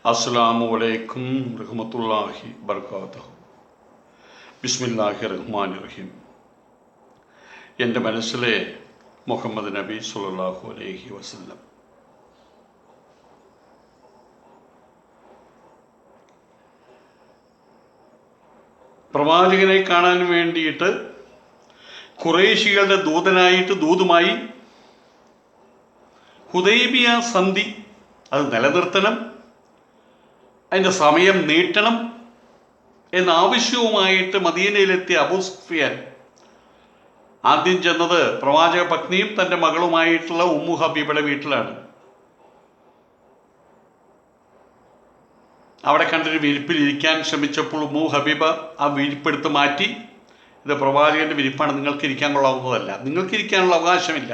അസ്സലാമു അലൈക്കും റഹ്മത്തുള്ളാഹി ബർക്കാത്തുഹു. ബിസ്മില്ലാഹി റഹ്മാനി റഹീം. എൻ്റെ മനസ്സിലെ മുഹമ്മദ് നബി സ്വല്ലല്ലാഹു അലൈഹി വസല്ലം. പ്രവാചകനെ കാണാൻ വേണ്ടിയിട്ട് ഖുറൈശികളുടെ ദൂതുമായി ഹുദൈബിയ സന്ധി അത് നിലനിർത്തണം, അതിൻ്റെ സമയം നീട്ടണം എന്നാവശ്യവുമായിട്ട് മദീനയിലെത്തിയ അബൂ സുഫിയാൻ ആദ്യം ചെന്നത് പ്രവാചക പത്നിയും തൻ്റെ മകളുമായിട്ടുള്ള ഉമ്മു ഹബീബയുടെ വീട്ടിലാണ്. അവിടെ കണ്ടൊരു വിരിപ്പിൽ ഇരിക്കാൻ ശ്രമിച്ചപ്പോൾ ഉമ്മു ഹബീബ ആ വിരിപ്പെടുത്ത് മാറ്റി, ഇത് പ്രവാചകൻ്റെ വിരിപ്പാണ്, നിങ്ങൾക്ക് ഇരിക്കാൻ കൊള്ളാവുന്നതല്ല, നിങ്ങൾക്ക് ഇരിക്കാനുള്ള അവകാശമില്ല,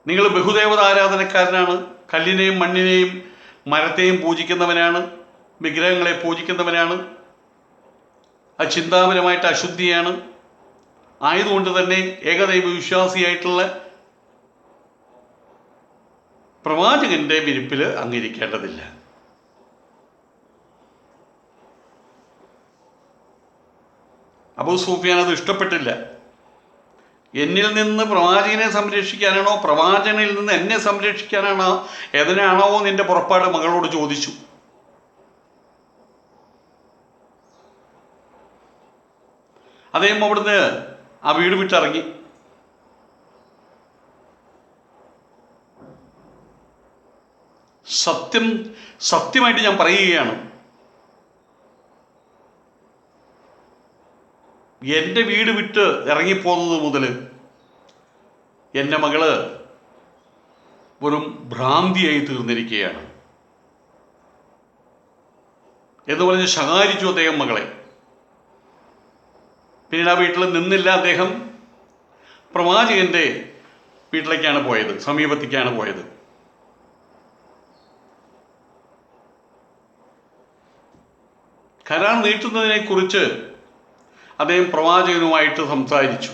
നിങ്ങൾ ബഹുദേവത ആരാധനക്കാരനാണ്, കല്ലിനെയും മണ്ണിനെയും മരത്തെയും പൂജിക്കുന്നവനാണ്, വിഗ്രഹങ്ങളെ പൂജിക്കുന്നവനാണ്, അത് ചിന്താപരമായിട്ട് അശുദ്ധിയാണ്, ആയതുകൊണ്ട് തന്നെ ഏകദൈവ വിശ്വാസിയായിട്ടുള്ള പ്രവാചകന്റെ വിരിപ്പിൽ അംഗീകരിക്കേണ്ടതില്ല. അബൂ സുഫിയാൻ അത് ഇഷ്ടപ്പെട്ടില്ല. എന്നിൽ നിന്ന് പ്രവാചകനെ സംരക്ഷിക്കാനാണോ, പ്രവാചകനിൽ നിന്ന് എന്നെ സംരക്ഷിക്കാനാണോ, ഏതിനാണോ നിന്റെ പുറപ്പാട് മകളോട് ചോദിച്ചു. അദ്ദേഹം അവിടുന്ന് ആ വീട് വിട്ടിറങ്ങി. സത്യമായിട്ട് ഞാൻ പറയുകയാണ്, എൻ്റെ വീട് വിട്ട് ഇറങ്ങിപ്പോകുന്നത് മുതൽ എൻ്റെ മകള് വെറും ഭ്രാന്തിയായി തീർന്നിരിക്കുകയാണ് എന്ന് പറഞ്ഞ് ശകാരിച്ചു അദ്ദേഹം മകളെ. പിന്നീട് ആ വീട്ടിൽ നിന്നില്ല, അദ്ദേഹം പ്രവാചകന്റെ വീട്ടിലേക്കാണ് പോയത്, സമീപത്തേക്കാണ് പോയത്. കരാർ നീട്ടുന്നതിനെ കുറിച്ച് അദ്ദേഹം പ്രവാചകനുമായിട്ട് സംസാരിച്ചു.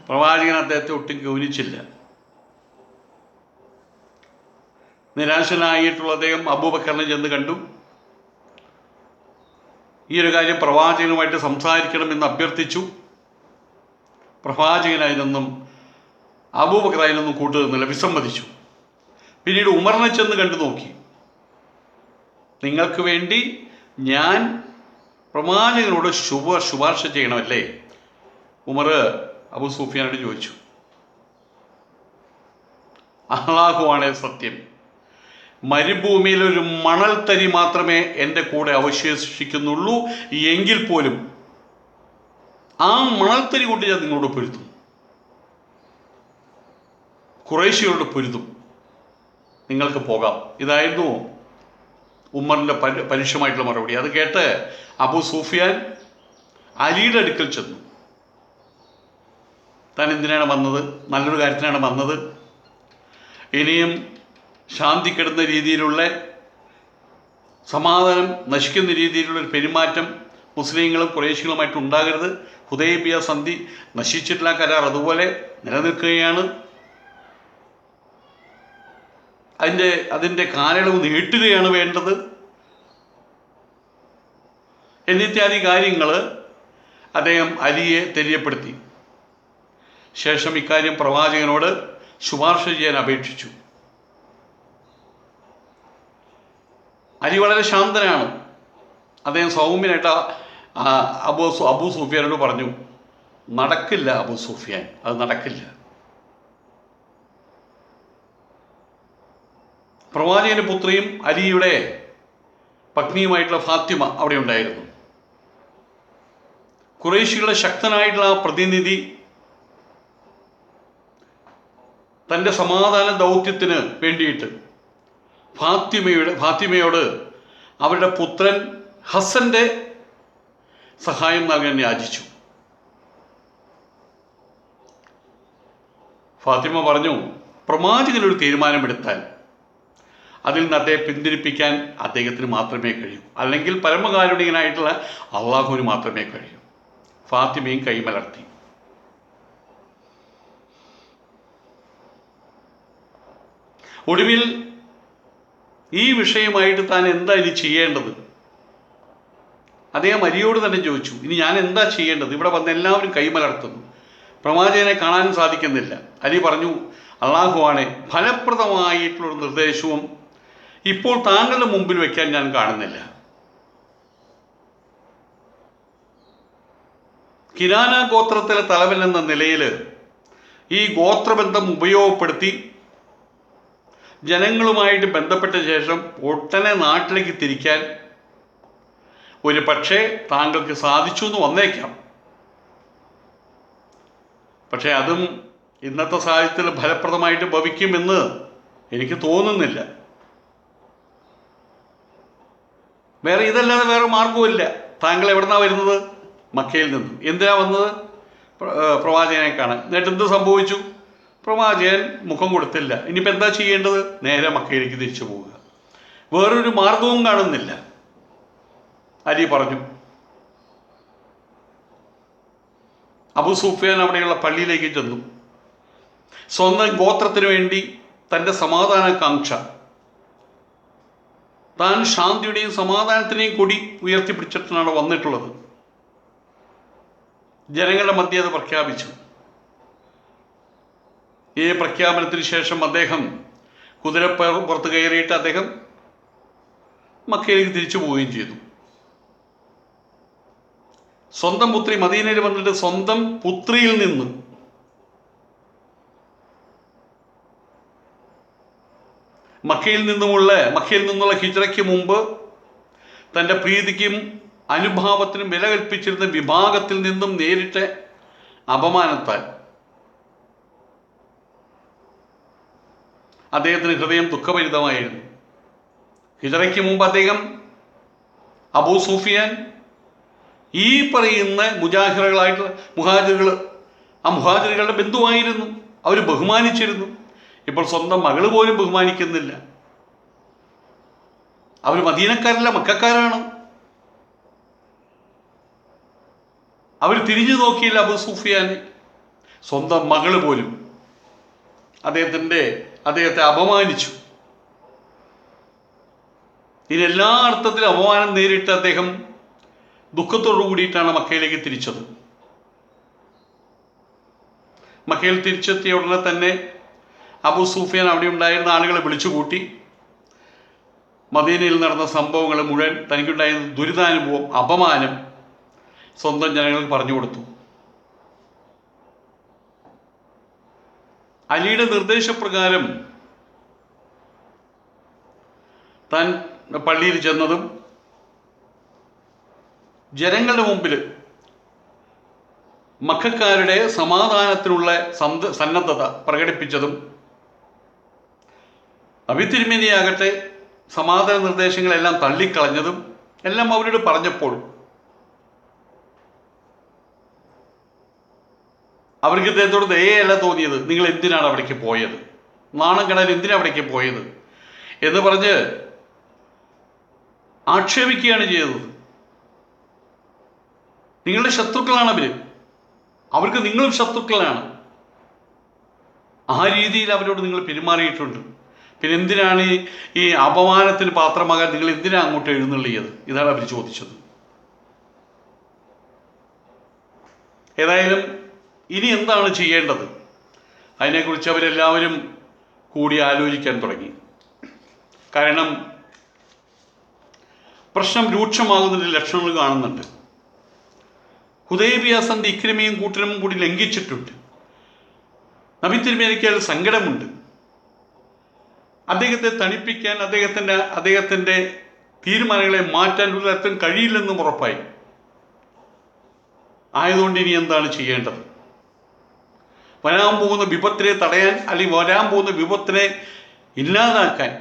പ്രവാചകൻ അദ്ദേഹത്തെ ഒട്ടും ഗൗനിച്ചില്ല. നിരാശനായിട്ടുള്ള അദ്ദേഹം അബൂബക്കറിനെ ചെന്ന് കണ്ടു. ഈ ഒരു കാര്യം പ്രവാചകനുമായിട്ട് സംസാരിക്കണമെന്ന് അഭ്യർത്ഥിച്ചു. പ്രവാചകൻ അതിനൊന്നും അബൂബക്കർ അതിനൊന്നും കൂട്ടുനിന്നില്ല, വിസമ്മതിച്ചു. പിന്നീട് ഉമറിനെ ചെന്ന് കണ്ടു നോക്കി. നിങ്ങൾക്ക് വേണ്ടി ഞാൻ പ്രവാചകനോട് ശുപാർശ ചെയ്യണമല്ലേ? ഉമർ അബൂ സുഫിയാനോട് ചോദിച്ചു. അല്ലാഹുവാണേ സത്യം, മരുഭൂമിയിൽ ഒരു മണൽത്തരി മാത്രമേ എൻ്റെ കൂടെ അവശേഷിക്കുന്നുള്ളൂ, എങ്കിൽ പോലും ആ മണൽത്തരി കൊണ്ട് ഞാൻ നിങ്ങളോട് പൊരുത്തും, ഖുറൈശികളോട് പൊരുതും, നിങ്ങൾക്ക് പോകാം. ഇതായിരുന്നു ഉമറിൻ്റെ പരുഷമായിട്ടുള്ള മറുപടി. അത് കേട്ട് അബൂ സുഫിയാൻ അലിയുടെ അടുക്കൽ ചെന്നു. താൻ എന്തിനാണ് വന്നത്? നല്ലൊരു കാര്യത്തിനാണ് വന്നത്. ഇനിയും ശാന്തിക്കെടുന്ന രീതിയിലുള്ള, സമാധാനം നശിക്കുന്ന രീതിയിലുള്ളൊരു പെരുമാറ്റം മുസ്ലിങ്ങളും ഖുറൈശികളുമായിട്ട് ഉണ്ടാകരുത്. ഹുദൈബിയ സന്ധി നശിച്ചിട്ടുള്ള കരാർ അതുപോലെ നിലനിൽക്കുകയാണ്. അതിൻ്റെ കാലയളവ് നീട്ടുകയാണ് വേണ്ടത് എന്നിത്യാദി കാര്യങ്ങൾ അദ്ദേഹം അലിയെ തെര്യപ്പെടുത്തി. ശേഷം ഇക്കാര്യം പ്രവാചകനോട് ശുപാർശ ചെയ്യാൻ അപേക്ഷിച്ചു. അലി വളരെ ശാന്തനാണ്. അദ്ദേഹം സൗമ്യനായിട്ട് അബൂ സുഫിയാനോട് പറഞ്ഞു, നടക്കില്ല അബൂ സുഫിയാൻ, അത് നടക്കില്ല. പ്രവാചകന്റെ പുത്രിയും അലിയുടെ പത്നിയുമായിട്ടുള്ള ഫാത്തിമ അവിടെ ഉണ്ടായിരുന്നു. ഖുറൈശികളുടെ ശക്തനായിട്ടുള്ള ആ പ്രതിനിധി തൻ്റെ സമാധാന ദൗത്യത്തിന് വേണ്ടിയിട്ട് ഫാത്തിമയോട് അവരുടെ പുത്രൻ ഹസന്റെ സഹായം നൽകാൻ യാചിച്ചു. ഫാത്തിമ പറഞ്ഞു, പ്രവാചകനൊരു തീരുമാനമെടുത്താൽ അതിൽ നിന്ന് അദ്ദേഹം പിന്തിരിപ്പിക്കാൻ അദ്ദേഹത്തിന് മാത്രമേ കഴിയൂ, അല്ലെങ്കിൽ പരമകാരുണികനായിട്ടുള്ള അള്ളാഹുവിന് മാത്രമേ കഴിയൂ. ഫാത്തിമയും കൈമലർത്തി. ഒടുവിൽ ഈ വിഷയമായിട്ട് താൻ എന്താ ഇനി ചെയ്യേണ്ടത്? അദ്ദേഹം അലിയോട് തന്നെ ചോദിച്ചു, ഇനി ഞാൻ എന്താ ചെയ്യേണ്ടത്? ഇവിടെ വന്ന് എല്ലാവരും കൈമലർത്തുന്നു, പ്രവാചകനെ കാണാനും സാധിക്കുന്നില്ല. അലി പറഞ്ഞു, അള്ളാഹുവാണെ, ഫലപ്രദമായിട്ടുള്ളൊരു നിർദ്ദേശവും ഇപ്പോൾ താങ്കളുടെ മുമ്പിൽ വയ്ക്കാൻ ഞാൻ കാണുന്നില്ല. കിനാന ഗോത്രത്തിലെ തലവൻ എന്ന നിലയിൽ ഈ ഗോത്രബന്ധം ഉപയോഗപ്പെടുത്തി ജനങ്ങളുമായിട്ട് ബന്ധപ്പെട്ട ശേഷം ഒട്ടനെ നാട്ടിലേക്ക് തിരിക്കാൻ ഒരു പക്ഷേ താങ്കൾക്ക് സാധിച്ചു എന്ന് വന്നേക്കാം. പക്ഷേ അതും ഇന്നത്തെ സാഹചര്യത്തിൽ ഫലപ്രദമായിട്ട് ഭവിക്കുമെന്ന് എനിക്ക് തോന്നുന്നില്ല. ഇതല്ലാതെ വേറെ മാർഗവുമില്ല. താങ്കൾ എവിടുന്നാണ് വരുന്നത്? മക്കയിൽ നിന്നും. എന്തിനാ വന്നത്? പ്രവാചകനെ കാണാൻ. എന്നിട്ട് എന്ത് സംഭവിച്ചു? പ്രവാചകൻ മുഖം കൊടുത്തില്ല. ഇനിയിപ്പോൾ എന്താ ചെയ്യേണ്ടത്? നേരെ മക്കയിലേക്ക് തിരിച്ചു പോവുക. വേറൊരു മാർഗവും കാണുന്നില്ല. അലി പറഞ്ഞു. അബൂ സുഫിയാൻ അവിടെയുള്ള പള്ളിയിലേക്ക് ചെന്നു. സ്വന്തം ഗോത്രത്തിന് വേണ്ടി തൻ്റെ സമാധാനകാംക്ഷ, താൻ ശാന്തിയുടെയും സമാധാനത്തിനെയും കൊടി ഉയർത്തിപ്പിടിച്ചിട്ടാണ് വന്നിട്ടുള്ളത്. ജനങ്ങളുടെ മധ്യേ അത് പ്രഖ്യാപിച്ചു. ഈ പ്രഖ്യാപനത്തിന് ശേഷം അദ്ദേഹം കുതിരപ്പുറത്ത് കയറിയിട്ട് അദ്ദേഹം മക്കയിലേക്ക് തിരിച്ചു പോവുകയും ചെയ്തു. സ്വന്തം പുത്രി മദീനയിൽ വന്നിട്ട് സ്വന്തം പുത്രിയിൽ നിന്ന് മക്കയിൽ നിന്നുള്ള ഹിജ്റയ്ക്ക് മുമ്പ് തൻ്റെ പ്രീതിക്കും അനുഭാവത്തിനും വില കൽപ്പിച്ചിരുന്ന വിഭാഗത്തിൽ നിന്നും നേരിട്ട അപമാനത്താൽ അദ്ദേഹത്തിന് ഹൃദയം ദുഃഖഭരിതമായിരുന്നു. ഹിജ്റയ്ക്ക് മുമ്പ് അദ്ദേഹം അബൂ സുഫിയാൻ ഈ പറയുന്ന മുഹാജിറുകളുടെ ബന്ധുവായിരുന്നു. അവർ ബഹുമാനിച്ചിരുന്നു. ഇപ്പോൾ സ്വന്തം മകള് പോലും ബഹുമാനിക്കുന്നില്ല. അവർ മദീനക്കാരല്ല, മക്കക്കാരാണ്. അവർ തിരിഞ്ഞു നോക്കിയില്ല അബൂ സുഫിയാനെ. സ്വന്തം മകള് പോലും അദ്ദേഹത്തെ അപമാനിച്ചു. ഇതിനെല്ലാ അർത്ഥത്തിലും അപമാനം നേരിട്ട് അദ്ദേഹം ദുഃഖത്തോടു കൂടിയിട്ടാണ് മക്കയിലേക്ക് തിരിച്ചത്. മക്കയിൽ തിരിച്ചെത്തിയ ഉടനെ തന്നെ അബൂ സുഫിയാൻ അവിടെ ഉണ്ടായിരുന്ന ആളുകളെ വിളിച്ചുകൂട്ടി മദീനയിൽ നടന്ന സംഭവങ്ങൾ മുഴുവൻ, തനിക്കുണ്ടായിരുന്ന ദുരിതാനുഭവം, അപമാനം സ്വന്തം ജനങ്ങൾക്ക് പറഞ്ഞു കൊടുത്തു. അലിയുടെ നിർദ്ദേശപ്രകാരം താൻ പള്ളിയിൽ ചെന്നതും ജനങ്ങളുടെ മുമ്പിൽ മക്കക്കാരുടെ സമാധാനത്തിനുള്ള സന്നദ്ധത പ്രകടിപ്പിച്ചതും, നബി തിരുമേനിയാകട്ടെ സമാധാന നിർദ്ദേശങ്ങളെല്ലാം തള്ളിക്കളഞ്ഞതും എല്ലാം അവരോട് പറഞ്ഞപ്പോൾ അവർക്ക് ഇദ്ദേഹത്തോട് ദയയല്ല തോന്നിയത്. നിങ്ങൾ എന്തിനാണ് അവിടേക്ക് പോയത്? നാണം കെടാൻ എന്തിനാണ് അവിടേക്ക് പോയത് എന്ന് പറഞ്ഞ് ആക്ഷേപിക്കുകയാണ് ചെയ്തത്. നിങ്ങളുടെ ശത്രുക്കളാണ് അവർക്ക് നിങ്ങളും ശത്രുക്കളാണ്. ആ രീതിയിൽ അവരോട് നിങ്ങൾ പെരുമാറിയിട്ടുണ്ട്. പിന്നെ എന്തിനാണ് ഈ അപമാനത്തിന് പാത്രമാകാൻ നിങ്ങൾ എന്തിനാ അങ്ങോട്ട് എഴുന്നള്ളിയത്? ഇതാണ് അവർ ചോദിച്ചത്. ഏതായാലും ഇനി എന്താണ് ചെയ്യേണ്ടത്? അതിനെക്കുറിച്ച് അവരെല്ലാവരും കൂടി ആലോചിക്കാൻ തുടങ്ങി. കാരണം പ്രശ്നം രൂക്ഷമാകുന്നതിൻ്റെ ലക്ഷണങ്ങൾ കാണുന്നുണ്ട്. ഹുദൈബിയ സന്ധി ഇക്രിമയും കൂട്ടരും കൂടി ലംഘിച്ചിട്ടുണ്ട്. നബി തിരുമേനിക്ക് അതിൽ സങ്കടമുണ്ട്. അദ്ദേഹത്തെ തണിപ്പിക്കാൻ, അദ്ദേഹത്തിൻ്റെ തീരുമാനങ്ങളെ മാറ്റാൻ ഒരു തരത്തിലും കഴിയില്ലെന്നും ഉറപ്പായി. ആയതുകൊണ്ട് ഇനി എന്താണ് ചെയ്യേണ്ടത്? വരാൻ പോകുന്ന വിപത്തിനെ തടയാൻ, അല്ലെങ്കിൽ വരാൻ പോകുന്ന വിപത്തിനെ ഇല്ലാതാക്കാൻ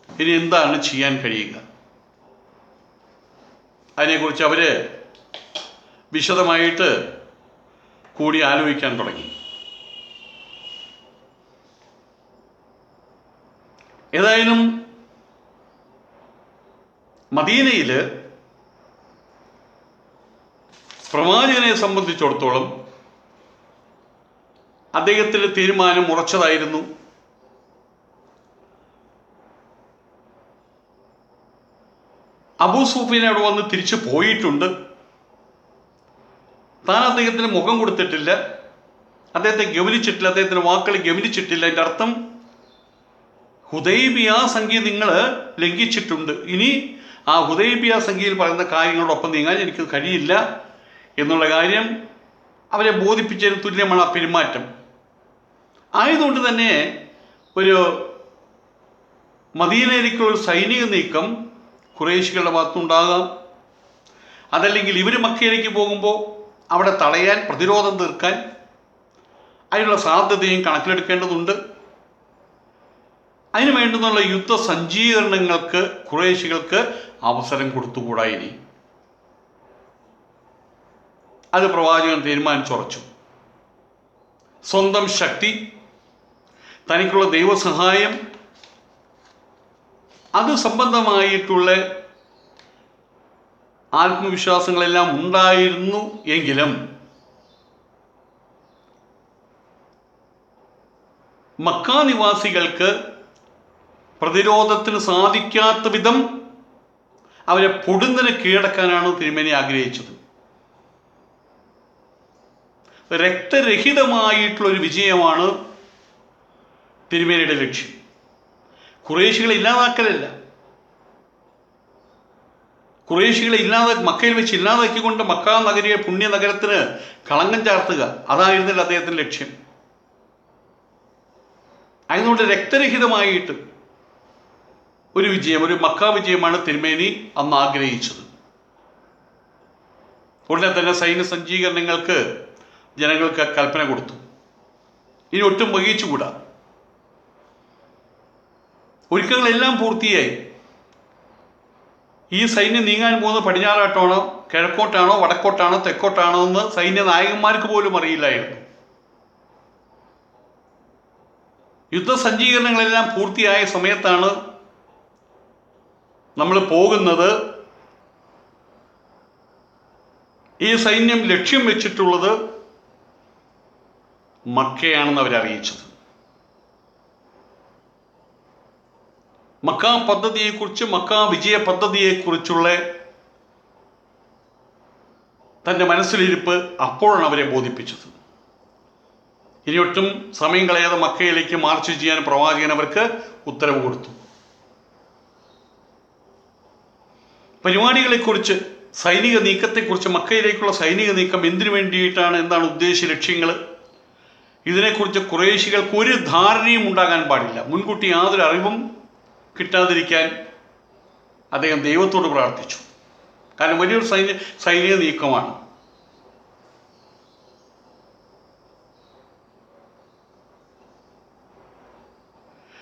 ഇനി എന്താണ് ചെയ്യാൻ കഴിയുക? അതിനെക്കുറിച്ച് അവർ വിശദമായിട്ട് കൂടി ആലോചിക്കാൻ തുടങ്ങി. ഏതായാലും മദീനയിൽ പ്രവാചകനെ സംബന്ധിച്ചിടത്തോളം അദ്ദേഹത്തിൻ്റെ തീരുമാനം ഉറച്ചതായിരുന്നു. അബൂ സുഫിയാൻ അവിടെ വന്ന് തിരിച്ചു പോയിട്ടുണ്ട്. താൻ അദ്ദേഹത്തിന് മുഖം കൊടുത്തിട്ടില്ല, അദ്ദേഹത്തെ ഗവനിച്ചിട്ടില്ല, അദ്ദേഹത്തിൻ്റെ വാക്കുകൾ ഗവനിച്ചിട്ടില്ല. അതിൻ്റെ അർത്ഥം ഹുദൈബിയ സംഖ്യ നിങ്ങൾ ലംഘിച്ചിട്ടുണ്ട്. ഇനി ആ ഹുദൈബിയ സംഖ്യയിൽ പറയുന്ന കാര്യങ്ങളോടൊപ്പം നീങ്ങാൻ എനിക്ക് കഴിയില്ല എന്നുള്ള കാര്യം അവരെ ബോധിപ്പിച്ചതിന് തുല്യമാണ് ആ പെരുമാറ്റം. ആയതുകൊണ്ട് തന്നെ ഒരു മദീനയിലേക്കുള്ള സൈനിക നീക്കം ഖുറൈശികളുടെ ഭാഗത്തുനിന്നുണ്ടാകാം. അതല്ലെങ്കിൽ ഇവർ മക്കയിലേക്ക് പോകുമ്പോൾ അവിടെ തടയാൻ, പ്രതിരോധം തീർക്കാൻ അതിനുള്ള സാധ്യതയും കണക്കിലെടുക്കേണ്ടതുണ്ട്. അതിനു വേണ്ടുന്നുള്ള യുദ്ധ സജ്ജീകരണങ്ങൾക്ക് ഖുറൈശികൾക്ക് അവസരം കൊടുത്തുകൂടാ. ഇനി അത് പ്രവാചകൻ തീരുമാനിച്ചുറച്ചു. സ്വന്തം ശക്തി, തനിക്കുള്ള ദൈവസഹായം, അത് സംബന്ധമായിട്ടുള്ള ആത്മവിശ്വാസങ്ങളെല്ലാം ഉണ്ടായിരുന്നു. എങ്കിലും മക്ക നിവാസികൾക്ക് പ്രതിരോധത്തിന് സാധിക്കാത്ത വിധം അവരെ പൊടുന്നതിന് കീഴടക്കാനാണ് തിരുമേനി ആഗ്രഹിച്ചത്. രക്തരഹിതമായിട്ടുള്ളൊരു വിജയമാണ് തിരുമേനിയുടെ ലക്ഷ്യം. ഖുറൈശികളെ ഇല്ലാതാക്കലല്ല, ഖുറൈശികളെ മക്കയിൽ വെച്ച് ഇല്ലാതാക്കിക്കൊണ്ട് മക്ക നഗരിയെ പുണ്യ നഗരത്തിന് കളങ്കം ചാർത്തുക, അതായിരുന്നില്ല അദ്ദേഹത്തിൻ്റെ ലക്ഷ്യം. അതുകൊണ്ട് രക്തരഹിതമായിട്ട് ഒരു വിജയം, ഒരു മക്ക വിജയമാണ് തിരുമേനി അന്ന് ആഗ്രഹിച്ചത്. ഉടനെ തന്നെ സൈന്യ സജ്ജീകരണങ്ങൾക്ക് ജനങ്ങൾക്ക് കൽപ്പന കൊടുത്തു. ഇനി ഒട്ടും വൈകിച്ചുകൂടാ. ഒരുക്കങ്ങളെല്ലാം പൂർത്തിയായി. ഈ സൈന്യം നീങ്ങാൻ പോകുന്നത് പടിഞ്ഞാറായിട്ടാണോ, കിഴക്കോട്ടാണോ, വടക്കോട്ടാണോ, തെക്കോട്ടാണോ എന്ന് സൈന്യ നായകന്മാർക്ക് പോലും അറിയില്ലായിരുന്നു. യുദ്ധസജ്ജീകരണങ്ങളെല്ലാം പൂർത്തിയായ സമയത്താണ് നമ്മൾ പോകുന്നത്. ഈ സൈന്യം ലക്ഷ്യം വെച്ചിട്ടുള്ളത് മക്കയാണെന്ന് അവരറിയിച്ചത്. മക്ക പദ്ധതിയെക്കുറിച്ച്, മക്ക വിജയ പദ്ധതിയെക്കുറിച്ചുള്ള തൻ്റെ മനസ്സിലിരിപ്പ് അപ്പോഴാണ് അവരെ ബോധിപ്പിച്ചത്. ഇനിയൊട്ടും സമയം കളയാതെ മക്കയിലേക്ക് മാർച്ച് ചെയ്യാൻ പ്രവാചകൻ അവർക്ക് ഉത്തരവ് കൊടുത്തു. പരിപാടികളെക്കുറിച്ച്, സൈനിക നീക്കത്തെക്കുറിച്ച്, മക്കയിലേക്കുള്ള സൈനിക നീക്കം എന്തിനു വേണ്ടിയിട്ടാണ്, എന്താണ് ഉദ്ദേശ ലക്ഷ്യങ്ങൾ, ഇതിനെക്കുറിച്ച് ഖുറൈശികൾക്ക് ഒരു ധാരണയും ഉണ്ടാകാൻ പാടില്ല. മുൻകൂട്ടി യാതൊരു അറിവും കിട്ടാതിരിക്കാൻ അദ്ദേഹം ദൈവത്തോട് പ്രാർത്ഥിച്ചു. കാരണം വലിയൊരു സൈനിക നീക്കമാണ്.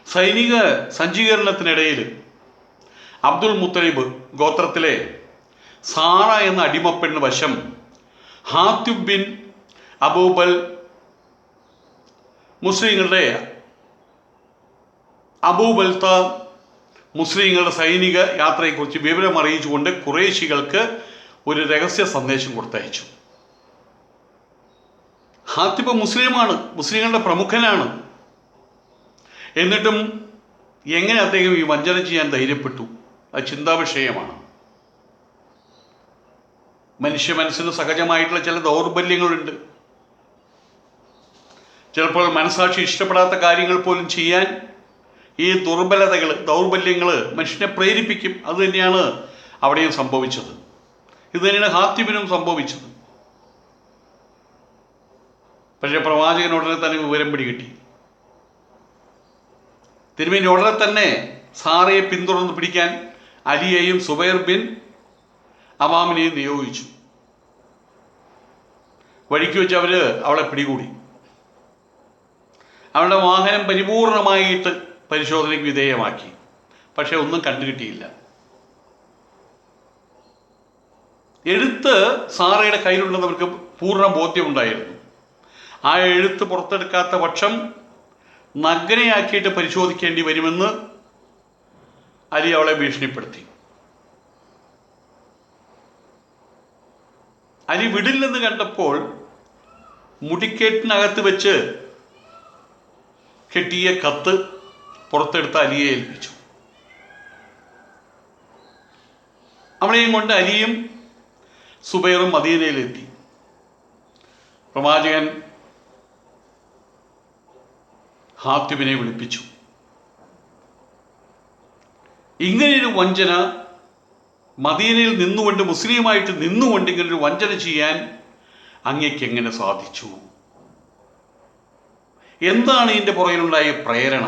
സൈനിക സജ്ജീകരണത്തിനിടയിൽ അബ്ദുൽ മുത്തലിബ് ഗോത്രത്തിലെ സാറ എന്ന അടിമപ്പെണ്ണ് വശം ഹാത്തിബ് ബിൻ അബൂബൽ മുസ്ലിങ്ങളുടെ അബൂബൽത്ത മുസ്ലിങ്ങളുടെ സൈനിക യാത്രയെക്കുറിച്ച് വിവരം അറിയിച്ചുകൊണ്ട് ഖുറൈശികൾക്ക് ഒരു രഹസ്യ സന്ദേശം കൊടുത്തയച്ചു. ഹാത്തിബ് മുസ്ലിമാണ്, മുസ്ലിങ്ങളുടെ പ്രമുഖനാണ്. എന്നിട്ടും എങ്ങനെ അദ്ദേഹം ഈ വഞ്ചന ചെയ്യാൻ ധൈര്യപ്പെട്ടു? അത് ചിന്താവിഷയമാണ്. മനുഷ്യ മനസ്സിന് സഹജമായിട്ടുള്ള ചില ദൗർബല്യങ്ങളുണ്ട്. ചിലപ്പോൾ മനസാക്ഷി ഇഷ്ടപ്പെടാത്ത കാര്യങ്ങൾ പോലും ചെയ്യാൻ ഈ ദൗർബല്യങ്ങൾ മനുഷ്യനെ പ്രേരിപ്പിക്കും. അതുതന്നെയാണ് അവിടെയും സംഭവിച്ചത്. ഇതുതന്നെയാണ് ഹാത്തിബിനും സംഭവിച്ചത്. പക്ഷേ പ്രവാചകൻ ഉടനെ തന്നെ വിവരം പിടികിട്ടി. തിരുമേനി ഉടനെ തന്നെ സാറയെ പിന്തുടർന്ന് പിടിക്കാൻ അലിയെയും സുബൈർ ബിൻ അവാമിനെയും നിയോഗിച്ചു. വഴിക്ക് വെച്ച് അവർ അവളെ പിടികൂടി. അവളുടെ വാഹനം പരിപൂർണമായിട്ട് പരിശോധനയ്ക്ക് വിധേയമാക്കി. പക്ഷെ ഒന്നും കണ്ടുകിട്ടിയില്ല. എഴുത്ത് സാറയുടെ കയ്യിലുണ്ടെന്നവർക്ക് പൂർണ്ണ ബോധ്യമുണ്ടായിരുന്നു. ആ എഴുത്ത് പുറത്തെടുക്കാത്ത പക്ഷം നഗ്നയാക്കിയിട്ട് പരിശോധിക്കേണ്ടി വരുമെന്ന് അലി അവളെ ഭീഷണിപ്പെടുത്തി. അലി വിടില്ലെന്ന് കണ്ടപ്പോൾ മുടിക്കേട്ടിനകത്ത് വെച്ച് കെട്ടിയ കത്ത് പുറത്തെടുത്ത് അലിയെ ഏൽപ്പിച്ചു. ആരെയും കൊണ്ട് അലിയും സുബൈറും മദീനയിലെത്തി. പ്രവാചകൻ ഹാത്തിബിനെ വിളിപ്പിച്ചു. ഇങ്ങനെയൊരു വഞ്ചന, മദീനയിൽ നിന്നുകൊണ്ട്, മുസ്ലിമായിട്ട് നിന്നുകൊണ്ട് ഇങ്ങനൊരു വഞ്ചന ചെയ്യാൻ അങ്ങേക്ക് എങ്ങനെ സാധിച്ചു? എന്താണ് ഇതിൻ്റെ പുറകിലുണ്ടായ പ്രേരണ?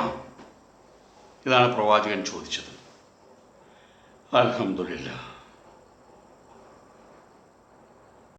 ഇതാണ് പ്രവാചകൻ ചോദിച്ചത്. അൽഹംദുലില്ലാഹ്.